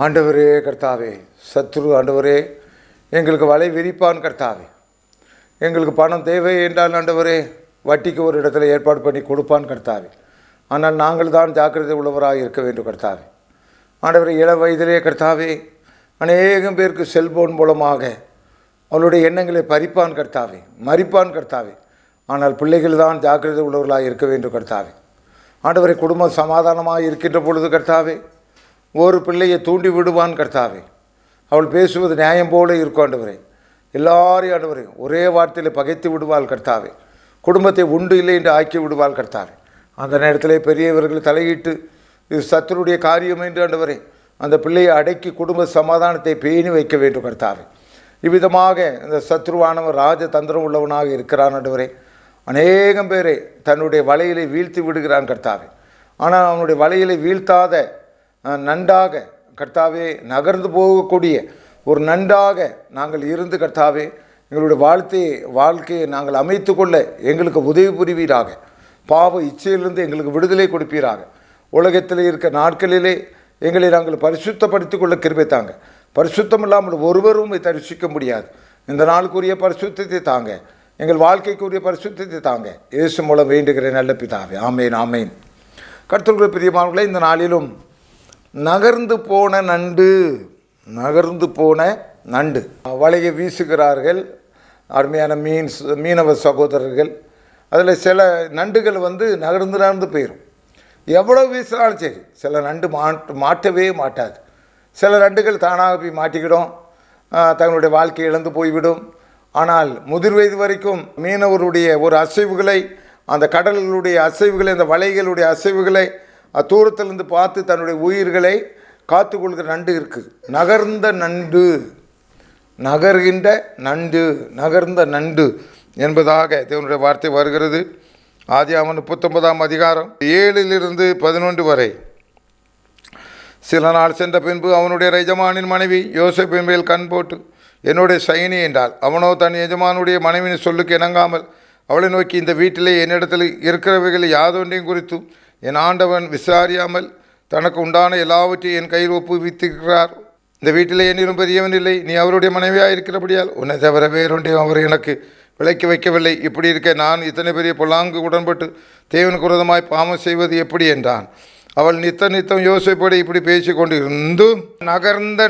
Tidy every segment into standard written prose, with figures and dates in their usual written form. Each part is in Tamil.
ஆண்டவரே கர்த்தாவே, சத்ரு ஆண்டவரே எங்களுக்கு வலை விரிப்பான் கர்த்தாவே. எங்களுக்கு பணம் தேவை என்றால் ஆண்டவரே வட்டிக்கு ஒரு இடத்துல ஏற்பாடு பண்ணி கொடுப்பான் கர்த்தாவே. ஆனால் நாங்கள் தான் ஜாக்கிரதை உள்ளவராக இருக்க வேண்டும் கர்த்தாவே. ஆண்டவரே இளம் வயதிலே கர்த்தாவே அநேகம் பேருக்கு செல்போன் மூலமாக அவளுடைய எண்ணங்களை பறிப்பான் கர்த்தாவே, மறிப்பான் கர்த்தாவே. ஆனால் பிள்ளைகள் தான் ஜாக்கிரதை உள்ளவர்களாக இருக்க வேண்டும் கர்த்தாவே. ஆண்டவரை குடும்பம் சமாதானமாக இருக்கின்ற பொழுது கர்த்தாவே ஒரு பிள்ளையை தூண்டி விடுவான் கர்த்தாவே. அவள் பேசுவது நியாயம் போல இருக்கும் ஆண்டவரே. எல்லாரையும் ஆண்டவரே ஒரே வார்த்தையில் பகைத்து விடுவாள் கர்த்தாவே. குடும்பத்தை உண்டு இல்லை என்று ஆக்கி விடுவாள் கர்த்தாவே. அந்த நேரத்தில் பெரியவர்கள் தலையிட்டு இது சத்துருடைய காரியம் என்று ஆண்டவரே அந்த பிள்ளையை அடக்கி குடும்ப சமாதானத்தை பேணி வைக்க வேண்டும் கர்த்தாவே. இவ்விதமாக இந்த சத்ருவானவன் ராஜதந்திரம் உள்ளவனாக இருக்கிறான் ஆண்டவரே. அநேகம் பேரை தன்னுடைய வலையிலே வீழ்த்தி விடுகிறான் கர்த்தாவே. ஆனால் அவனுடைய வலையிலே வீழ்த்தாத நண்டாக கர்த்தாவே நகர்ந்து போகக்கூடிய ஒரு நண்டாக நாங்கள் இருந்து கர்த்தாவே எங்களுடைய வாழ்க்கையை நாங்கள் அமைத்து கொள்ள எங்களுக்கு உதவி புரிவீராக. பாவ இச்சையிலிருந்து எங்களுக்கு விடுதலை கொடுப்பீராக. உலகத்தில் இருக்க நாட்களிலே எங்களை நாங்கள் பரிசுத்தப்படுத்திக் கொள்ள கிருபை தாங்க. பரிசுத்தம் இல்லாமல் ஒருவரும் தரிசிக்க முடியாது. இந்த நாளுக்குரிய பரிசுத்தத்தை தாங்க, எங்கள் வாழ்க்கைக்குரிய பரிசுத்தத்தை தாங்க. இயேசு மூலம் வேண்டுகிற நல்ல பிதாவே, ஆமேன் ஆமேன். கர்த்தருடைய பிரியமானவர்களே, இந்த நாளிலும் நகர்ந்து போன நண்டு வலையை வீசுகிறார்கள் அருமையான மீனவ சகோதரர்கள். அதில் சில நண்டுகள் நகர்ந்து போயிடும். எவ்வளோ வீசினாலும் சரி சில நண்டு மாட்டவே மாட்டாது. சில நண்டுகள் தானாக போய் மாட்டிக்கிடும், தங்களுடைய வாழ்க்கையை இழந்து போய்விடும். ஆனால் முதிர் வயது வரைக்கும் மீனவருடைய ஒரு அசைவுகளை, அந்த கடல்களுடைய அசைவுகளை, அந்த வலைகளுடைய அசைவுகளை தூரத்திலிருந்து பார்த்து தன்னுடைய உயிர்களை காத்து கொள்கிற நண்டு இருக்குது. நகர்ந்த நண்டு என்பதாக தேவனுடைய வார்த்தை வருகிறது. ஆதியாகமம் 39ஆம் அதிகாரம் 7-11 வரை. சில நாள் சென்ற பின்பு அவனுடைய எஜமானின் மனைவி யோசேப்பின் மேல் கண் போட்டு என்னுடைய சைனி என்றாள். அவனோ தன் எஜமானுடைய மனைவியின் சொல்லுக்கு இணங்காமல் அவளை நோக்கி, இந்த வீட்டிலே என்னிடத்தில் இருக்கிறவைகள் யாதொன்றையும் குறித்தும் என் ஆண்டவன் விசாரியாமல் தனக்கு உண்டான எல்லாவற்றையும் என் கையில் ஒப்புவித்திருக்கிறார். இந்த வீட்டிலே என்னிலும் பெரியவன் இல்லை. நீ அவருடைய மனைவியாக இருக்கிறபடியால் உன்னை தவிர வேறொன்றையும் அவர் எனக்கு விலைக்கு வைக்கவில்லை. இப்படி இருக்க நான் இத்தனை பெரிய பொல்லாங்கு உடன்பட்டு தேவனுக்கு விரோதமாய் பாவம் செய்வது எப்படி என்றான். அவள் நித்தம் யோசிப்படி இப்படி பேசி கொண்டு இருந்தும் நகர்ந்த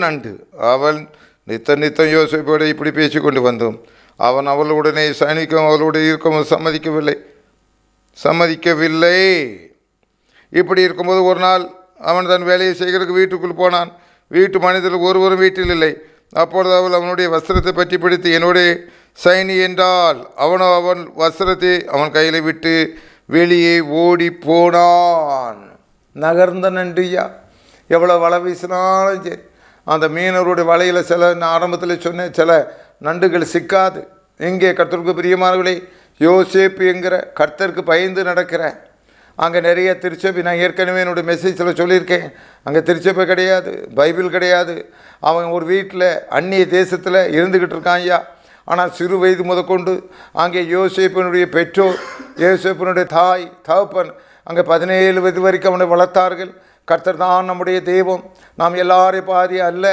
நண்டு அவள் நித்தம் யோசிப்படி இப்படி பேசி கொண்டு வந்தும் அவன் அவளுடனே சயனிக்கும் அவளுடைய இருக்கவும் சம்மதிக்கவில்லை. இப்படி இருக்கும்போது ஒரு நாள் அவன் தன் வேலையை செய்கிறதுக்கு வீட்டுக்குள் போனான். வீட்டு மனிதர்கள் ஒருவரும் வீட்டில் இல்லை. அப்பொழுது அவள் அவனுடைய வஸ்திரத்தை பற்றி பிடித்து என்னுடைய சைனி என்றால் அவன் வஸ்திரத்தை அவன் கையில் விட்டு வெளியே ஓடி போனான். நகர்ந்த நண்டுயா, எவ்வளோ வலை வீசினாலும் சரி அந்த மீனவருடைய வலையில் நான் ஆரம்பத்தில் சொன்னேன், சில நண்டுகள் சிக்காது. எங்கே கர்த்தருக்கு பிரியமானவர்களே, யோசேப்பு என்கிற கர்த்தருக்கு பயந்து நடக்கிற அங்கே நிறைய திருச்சபை, நான் ஏற்கனவே என்னுடைய மெசேஜில் சொல்லியிருக்கேன், அங்கே திருச்சபை கிடையாது, பைபிள் கிடையாது. அவன் ஒரு வீட்டில் அந்நிய தேசத்தில் இருந்துக்கிட்டு இருக்கான் ஐயா. ஆனால் சிறு வயது முதற்கொண்டு அங்கே யோசேப்பினுடைய பெற்றோர், யோசேப்பினுடைய தாய் தகப்பன் அங்கே 17 வயது வரைக்கும் அவனை வளர்த்தார்கள். கர்த்தர் தான் நம்முடைய தெய்வம், நாம் எல்லாரையும் பாதி அல்ல.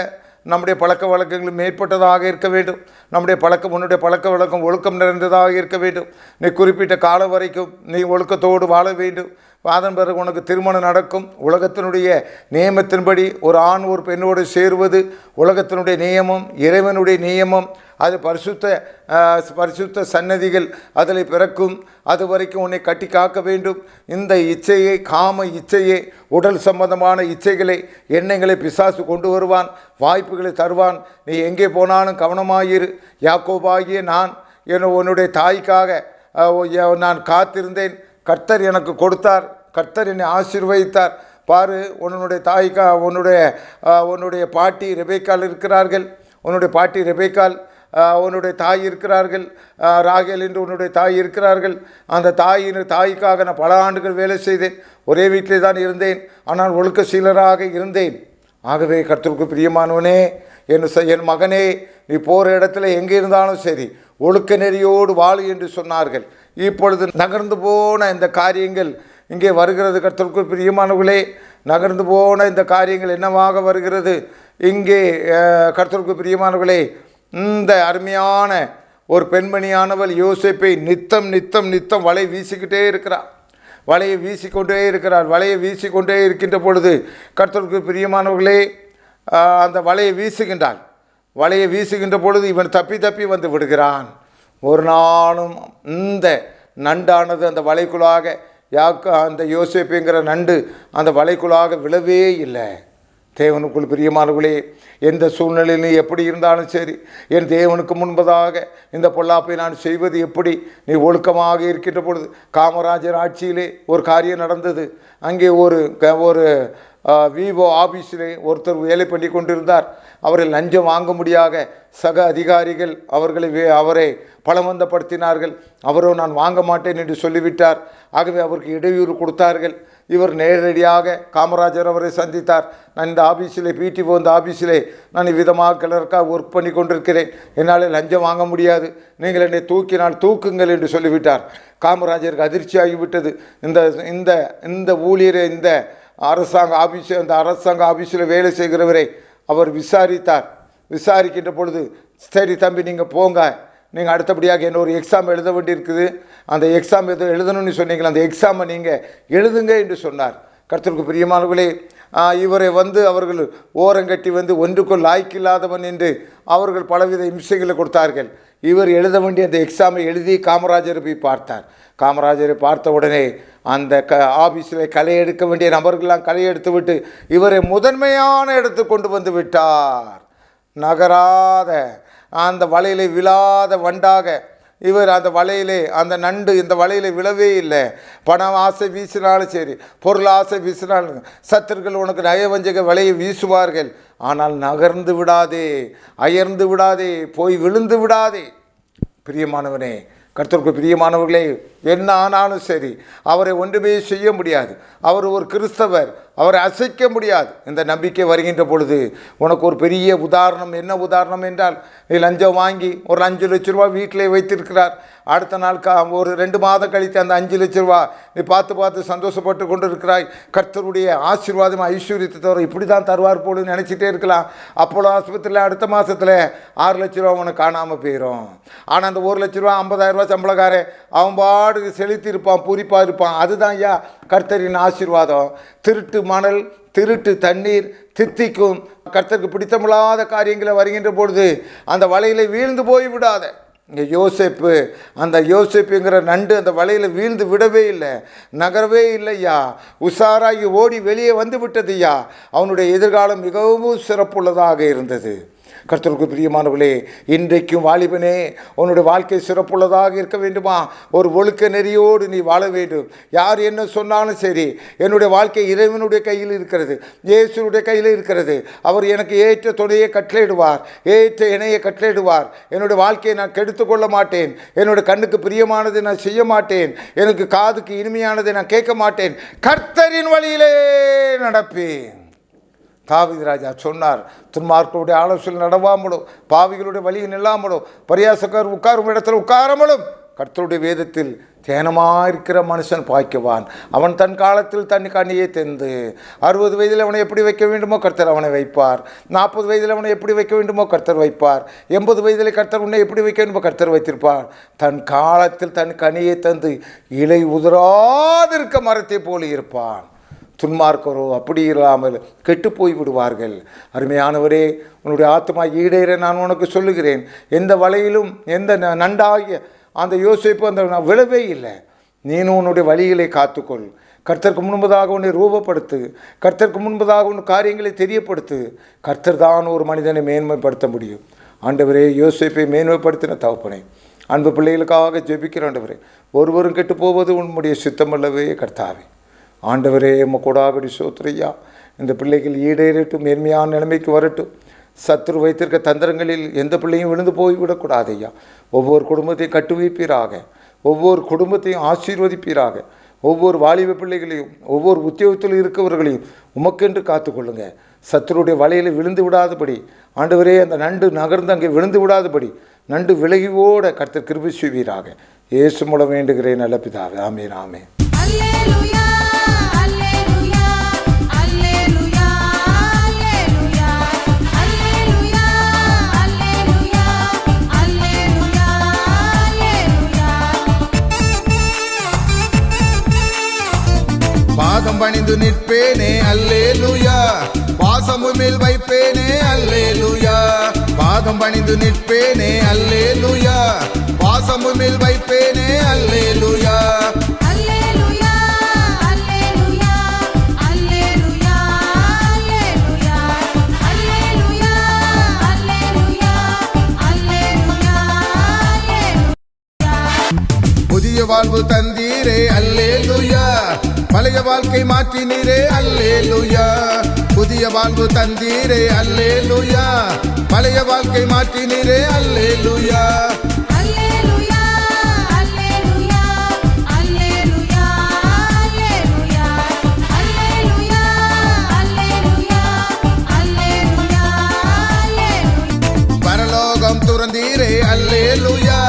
நம்முடைய பழக்க வழக்கங்கள் மேற்பட்டதாக இருக்க வேண்டும். உன்னுடைய பழக்க வழக்கம் ஒழுக்கம் நிறைந்ததாக இருக்க வேண்டும். நீ குறிப்பிட்ட காலம் வரைக்கும் நீ ஒழுக்கத்தோடு வாழ வேண்டும். அதன் பிறகு உனக்கு திருமணம் நடக்கும். உலகத்தினுடைய நியமத்தின்படி ஒரு ஆண் ஒரு பெண்ணோடு சேருவது உலகத்தினுடைய நியமம், இறைவனுடைய நியமம். அது பரிசுத்த சன்னதிகள் அதில் பிறக்கும். அது வரைக்கும் உன்னை கட்டி காக்க வேண்டும். இந்த இச்சையை, காம இச்சையை, உடல் சம்பந்தமான இச்சைகளை, எண்ணங்களை பிசாசு கொண்டு வருவான், வாய்ப்புகளை தருவான். நீ எங்கே போனாலும் கவனமாயிரு. யாக்கோபாகிய நான் உன்னுடைய தாய்க்காக நான் காத்திருந்தேன். கர்த்தர் எனக்கு கொடுத்தார், கர்த்தர் என்னை ஆசீர்வதித்தார். பாரு, உன்னுடைய பாட்டி ரெபேக்கால் இருக்கிறார்கள். உன்னுடைய தாய் இருக்கிறார்கள். ராகேல் என்று உன்னுடைய தாய் இருக்கிறார்கள். அந்த தாய்க்காக நான் பல ஆண்டுகள் வேலை செய்தேன். ஒரே வீட்டிலே தான் இருந்தேன். ஆனால் ஒழுக்க சீலராக இருந்தேன். ஆகவே கர்த்தருக்கு பிரியமானவனே, என் மகனே, நீ போகிற இடத்துல எங்கே இருந்தாலும் சரி ஒழுக்க நெறியோடு வாழு என்று சொன்னார்கள். இப்பொழுது நகர்ந்து போன இந்த காரியங்கள் இங்கே வருகிறது. கர்த்தருக்கு பிரியமானவர்களே, நகர்ந்து போன இந்த காரியங்கள் என்னவாக வருகிறது? இங்கே கர்த்தருக்கு பிரியமானவர்களே, இந்த அருமையான ஒரு பெண்மணியானவள் யோசேப்பை நித்தம் நித்தம் நித்தம் வலை வீசிக்கிட்டே இருக்கிறார். வலையை வீசிக்கொண்டே இருக்கிறார். வலையை வீசிக்கொண்டே இருக்கின்ற பொழுது கர்த்தருக்கு பிரியமானவர்களே, அந்த வலையை வீசுகின்றாள். வலையை வீசுகின்ற பொழுது இவன் தப்பி தப்பி வந்து விடுகிறான். ஒரு நாளும் இந்த நண்டானது அந்த வலைக்குள்ளாக அந்த யோசேப்புங்கிற நண்டு அந்த வலைக்குள்ளாக விழவே இல்லை. தேவனுக்குள் பிரியமானவர்களே, எந்த சூழ்நிலையிலும் எப்படி இருந்தாலும் சரி, என் தேவனுக்கு முன்பதாக இந்த பொல்லாப்பை நான் செய்வது எப்படி? நீ ஒழுக்கமாக இருக்கின்ற பொழுது காமராஜர் ஆட்சியிலே ஒரு காரியம் நடந்தது. அங்கே ஒரு விவோ ஆஃபீஸிலே ஒருத்தர் வேலை பண்ணி கொண்டிருந்தார். அவரை லஞ்சம் வாங்க முடியாத சக அதிகாரிகள் அவரை பலவந்தப்படுத்தினார்கள். அவரோ நான் வாங்க மாட்டேன் என்று சொல்லிவிட்டார். ஆகவே அவருக்கு இடையூறு கொடுத்தார்கள். இவர் நேரடியாக காமராஜர் அவரை சந்தித்தார். நான் இந்த ஆஃபீஸிலே பிடிஓ இந்த ஆஃபீஸிலே நான் இவ்விதமாக கிளர்க்காக ஒர்க் பண்ணி கொண்டிருக்கிறேன். என்னால் லஞ்சம் வாங்க முடியாது. நீங்கள் என்னை தூக்கினால் தூக்குங்கள் என்று சொல்லிவிட்டார். காமராஜருக்கு அதிர்ச்சி ஆகிவிட்டது. இந்த ஊழியரை இந்த அரசாங்க ஆஃபீஸில் வேலை செய்கிறவரை அவர் விசாரித்தார். விசாரிக்கின்ற பொழுது, சரி தம்பி நீங்கள் போங்க, நீங்கள் அடுத்தபடியாக என்ன ஒரு எக்ஸாம் எழுத வேண்டியிருக்குது, அந்த எக்ஸாம் எழுதணும்னு சொன்னீங்களா, அந்த எக்ஸாமை நீங்கள் எழுதுங்க என்று சொன்னார். கர்த்தருக்கு பிரியமானவர்களே, இவரை அவர்கள் ஓரங்கட்டி ஒன்றுக்குள் லாய்க்கில்லாதவன் என்று அவர்கள் பலவித இம்சைகளை கொடுத்தார்கள். இவர் எழுத வேண்டிய அந்த எக்ஸாமை எழுதி காமராஜரை போய் பார்த்தார். காமராஜரை பார்த்த உடனே அந்த ஆஃபீஸில் களை எடுக்க வேண்டிய நபர்கள்லாம் களை எடுத்து விட்டு இவரை முதன்மையான இடத்துக்கு கொண்டு வந்து விட்டார். நகராத அந்த வலையிலே விழாத வண்டாக இவர் அந்த வலையிலே, அந்த நண்டு இந்த வலையிலே விழவே இல்லை. பணம் ஆசை வீசினாலும் சரி, பொருள் ஆசை வீசினாலும் சத்துருக்கள் உனக்கு நயவஞ்சக வலையை வீசுவார்கள். ஆனால் நகர்ந்து விடாதே, அயர்ந்து விடாதே, போய் விழுந்து விடாதே. பிரியமானவனே, கர்த்தருக்கு பிரியமானவர்களே, என்ன ஆனாலும் சரி அவரை ஒன்றுமே செய்ய முடியாது. அவர் ஒரு கிறிஸ்தவர், அவரை அசைக்க முடியாது. இந்த நம்பிக்கை வருகின்ற பொழுது உனக்கு ஒரு பெரிய உதாரணம். என்ன உதாரணம் என்றால், நீ லஞ்சம் வாங்கி ஒரு 5 லட்ச ரூபா வீட்டிலே வைத்திருக்கிறார். அடுத்த நாள் ஒரு 2 மாதம் கழித்து அந்த 5 லட்ச ரூபா நீ பார்த்து சந்தோஷப்பட்டு கொண்டு இருக்கிறாய். கர்த்தருடைய ஆசீர்வாதம் ஐஸ்வர்யத்தை தவிர இப்படி தான் தருவார் போல நினச்சிட்டே இருக்கலாம். அப்போலோ ஆஸ்பத்திரியில் அடுத்த மாதத்தில் 6 லட்ச ரூபா உனக்கு காணாமல் போயிடும். ஆனால் அந்த 1 லட்ச ரூபா 50,000 ரூபா சம்பளக்காரன் அவன் பாடுக்கு செலுத்தி இருப்பான், பூரிப்பாக இருப்பான். அதுதான் ஐயா கர்த்தரின் ஆசீர்வாதம். திருட்டு மணல், திருட்டு தண்ணீர் தித்திக்கும். கர்த்தருக்கு பிடித்தமில்லாத காரியங்களை வருகின்ற பொழுது அந்த வலையில் வீழ்ந்து போய் விடாத. இங்கே அந்த யோசேப்புங்கிற நண்டு அந்த வலையில் வீழ்ந்து விடவே இல்லை, நகரவே இல்லையா. உஷாராகி ஓடி வெளியே வந்து விட்டதுயா. அவனுடைய எதிர்காலம் மிகவும் சிறப்புள்ளதாக இருந்தது. கர்த்தருக்கு பிரியமானவர்களே, இன்றைக்கும் வாலிபனே, உன்னுடைய வாழ்க்கை சிறப்புள்ளதாக இருக்க வேண்டுமா? ஒரு ஒழுக்க நெறியோடு நீ வாழ வேண்டும். யார் என்ன சொன்னாலும் சரி, என்னுடைய வாழ்க்கை இறைவனுடைய கையில் இருக்கிறது, இயேசுனுடைய கையில் இருக்கிறது. அவர் எனக்கு ஏற்ற துணையை கட்டளையிடுவார், ஏற்ற இணையை கட்டளையிடுவார். என்னுடைய வாழ்க்கையை நான் கெடுத்து கொள்ள மாட்டேன். என்னுடைய கண்ணுக்கு பிரியமானதை நான் செய்ய மாட்டேன். எனக்கு காதுக்கு இனிமையானதை நான் கேட்க மாட்டேன். கர்த்தரின் வழியிலே நடப்பேன். தாவீது ராஜா சொன்னார், துன்மார்க்கருடைய ஆலோசனை நடவாமலும், பாவிகளுடைய வழியில் நில்லாமலும், பரியாசக்கார் உட்காரும் இடத்தில் உட்காராமலும் கர்த்தருடைய வேதத்தில் தியானமாயிருக்கிற மனுஷன் பாய்க்குவான். அவன் தன் காலத்தில் தன் கனியை தெந்து 60 வயதில் அவனை எப்படி வைக்க வேண்டுமோ கர்த்தர் அவனை வைப்பார். 40 வயதில் அவனை எப்படி வைக்க வேண்டுமோ கர்த்தர் வைப்பார். 80 வயதில் கர்த்தர் உன்னை எப்படி வைக்க வேண்டுமோ கர்த்தர் வைத்திருப்பார். தன் காலத்தில் தன் கனியை தந்து இலை உதிராதிருக்க மரத்தை போல இருப்பான். துன்மார்க்கரோ அப்படி இல்லாமல் கெட்டு போய் விடுவார்கள். அருமையானவரே, உன்னுடைய ஆத்மா ஈடேற நான் உனக்கு சொல்லுகிறேன். எந்த வலையிலும் எந்த நண்டாகிய அந்த யோசிப்பு அந்த விழவே இல்லை. நீனும் உன்னுடைய வழிகளை காத்துக்கொள். கர்த்தருக்கு முன்பதாக உன்னை ரூபப்படுத்து. கர்த்தருக்கு முன்பதாக உன் காரியங்களை தெரியப்படுத்து. கர்த்தர் தான் ஒரு மனிதனை மேன்மைப்படுத்த முடியும். ஆண்டவரே, யோசிப்பை மேன்மைப்படுத்தின தகப்பனே, அன்பு பிள்ளைகளுக்காக ஜெபிக்கிற ஆண்டவரே, ஒருவரும் கெட்டு போவது உன்னுடைய சித்தமல்லவே கர்த்தாவே. ஆண்டவரே, கொடாகடி சோத்திரையா, இந்த பிள்ளைகள் ஈடேறட்டும், மேன்மையான நிலைமைக்கு வரட்டும். சத்துரு வைத்திருக்க தந்திரங்களில் எந்த பிள்ளையும் விழுந்து போய்விடக்கூடாது ஐயா. ஒவ்வொரு குடும்பத்தையும் கட்டு வைப்பீராக, ஒவ்வொரு குடும்பத்தையும் ஆசீர்வதிப்பீராக. ஒவ்வொரு வாலிப பிள்ளைகளையும், ஒவ்வொரு உத்தியோகத்தில் இருக்கவர்களையும் உமக்கென்று காத்துக்கொள்ளுங்க. சத்துருடைய வலையில் விழுந்து விடாதபடி ஆண்டவரே, அந்த நண்டு நகர்ந்து அங்கே விழுந்து விடாதபடி நண்டு விலகிவோட கர்த்தர் கிருபை செய்வீராக. இயேசு மூலம் வேண்டுகிறேன் நல்ல பிதாவே. ஆமென், ஆமென். பணிந்து நிற்பேனே அல்லேலூயா, பாசமும் மேல் வைப்பேனே அல்லேலூயா, பாதம் பணிந்து நிற்பேனே அல்லேலூயா, பாசமும் மேல் வைப்பேனே அல்லேலூயா. அல்லேலூயா அல்லேலூயா அல்லேலூயா அல்லேலூயா அல்லேலூயா அல்லேலூயா அல்லேலூயா. புதிய வாழ்வு தந்தீரே அல்லேலூயா, பழைய வாழ்க்கை மாற்றினீரே அல்லேலூயா, புதிய வாழ்வு தந்தீரே அல்லேலூயா, பழைய வாழ்க்கை மாற்றினீரே அல்லேலூயா. அல்லேலூயா அல்லேலூயா அல்லேலூயா அல்லேலூயா அல்லேலூயா அல்லேலூயா அல்லேலூயா அல்லேலூயா. பரலோகம் துறந்தீரே அல்லேலூயா,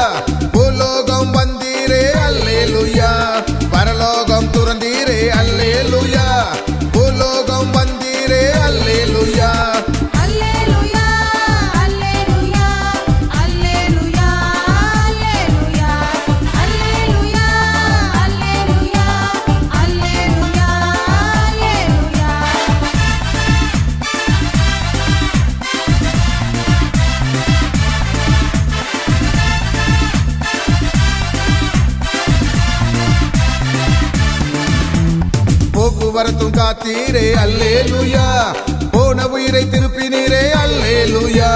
பூலோகம் வந்தீரே அல்லேலூயா, பரலோகம் துறந்தீரே அல்லேலூயா, பூலோகம் வந்தீரே அல்லேலூயா. அல்லேலூயா அல்லேலூயா அல்லேலூயா அல்லேலூயா அல்லேலூயா அல்லேலூயா அல்லேலூயா அல்லேலூயா. போக்குவரத்தும் காத்தீரே அல்லேலூயா, போன உயிரை திருப்பினீரே அல்லேலூயா,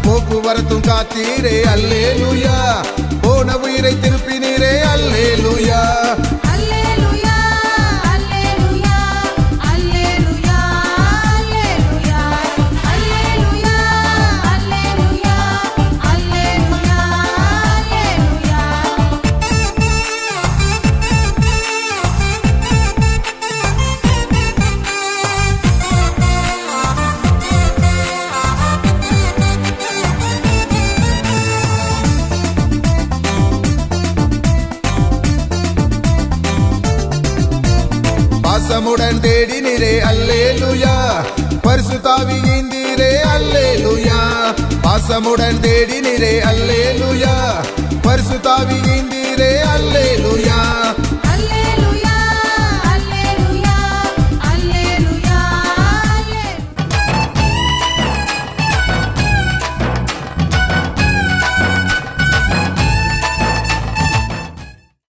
போக்குவரத்தும் காத்தீரே அல்லேலூயா, போன உயிரை திருப்பினீரே அல்லேலூயா. அல்லேலூயா அல்லேலூயா அல்லேலூயா அல்லேலூயா அல்லேலூயா அல்லேலூயா அல்லேலூயா அல்லேலூயா. பாசமுடன் தேடினீரே அல்லேலூயா, பரிசுத்தாவி ஈந்தீரே அல்லேலூயா, பாசமுடன் தேடினீரே அல்லேலூயா, பரிசுத்தாவி